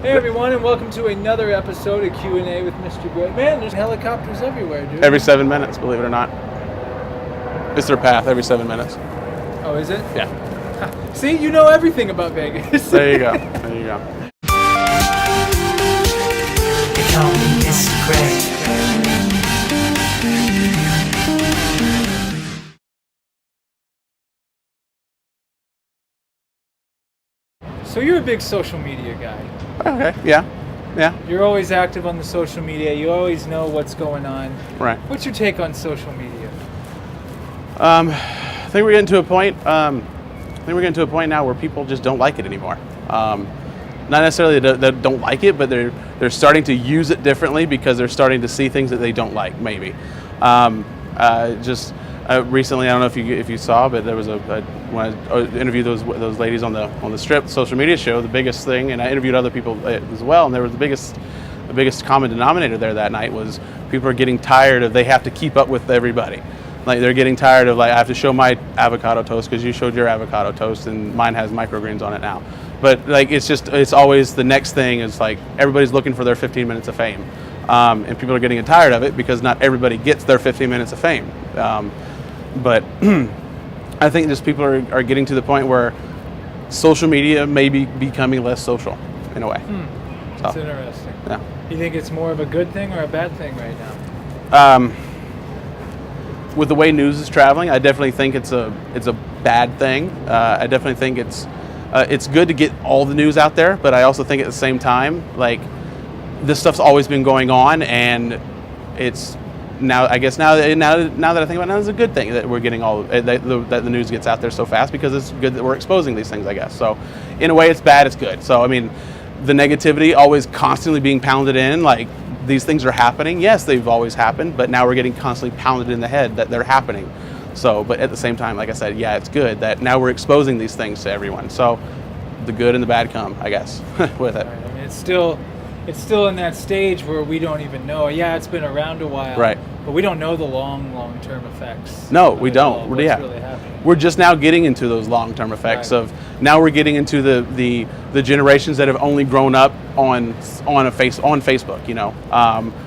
Hey everyone, and welcome to another episode of Q&A with Mr. Grei. Man, there's helicopters everywhere, dude. Every 7 minutes, believe it or not. It's their path every 7 minutes. Oh, is it? Yeah. See, you know everything about Vegas. There you go. There you go. They call me Mr. Grei. So you're a big social media guy. Okay. Yeah. Yeah. You're always active on the social media. You always know what's going on. Right. What's your take on social media? I think we're getting to a point. Now where people just don't like it anymore. Not necessarily that don't like it, but they're starting to use it differently because they're starting to see things that they don't like. Maybe. Recently, I don't know if you saw, but there was when I interviewed those ladies on the Strip social media show, the biggest thing, and I interviewed other people as well, and there was the biggest common denominator there that night was people are getting tired of they have to keep up with everybody. Like they're getting tired of like I have to show my avocado toast because you showed your avocado toast and mine has microgreens on it now. But like it's always the next thing is like everybody's looking for their 15 minutes of fame, and people are getting tired of it because not everybody gets their 15 minutes of fame. But I think just people are getting to the point where social media may be becoming less social in a way. That's interesting. Yeah. You think it's more of a good thing or a bad thing right now? With the way news is traveling, I definitely think it's a bad thing. I definitely think it's good to get all the news out there, but I also think at the same time, like this stuff's always been going on, and it's now I guess now that I think about it, it's a good thing that we're getting that the news gets out there so fast because it's good that we're exposing these things, I guess. So in a way, it's bad, it's good. So I mean, the negativity always constantly being pounded in, like these things are happening. Yes, they've always happened, but now we're getting constantly pounded in the head that they're happening. So, but at the same time, like I said, yeah, it's good that now we're exposing these things to everyone. So the good and the bad come, I guess, with it. Right. I mean, it's still in that stage where we don't even know. Yeah, it's been around a while. Right. But we don't know the long-term effects. No, we don't. What's Yeah. really happening. We're just now getting into those long-term effects Right. of now we're getting into the generations that have only grown up on Facebook, you know,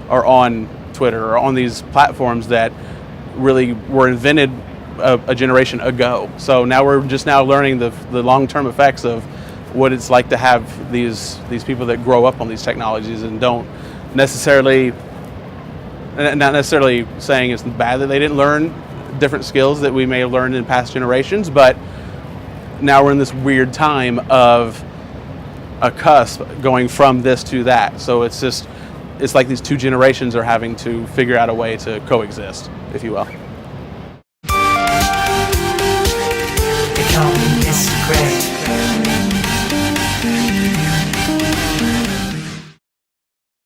or on Twitter or on these platforms that really were invented a generation ago. So now we're just now learning the long-term effects of what it's like to have these people that grow up on these technologies and don't necessarily. Not necessarily saying it's bad that they didn't learn different skills that we may have learned in past generations, but now we're in this weird time of a cusp going from this to that. So it's like these two generations are having to figure out a way to coexist, if you will.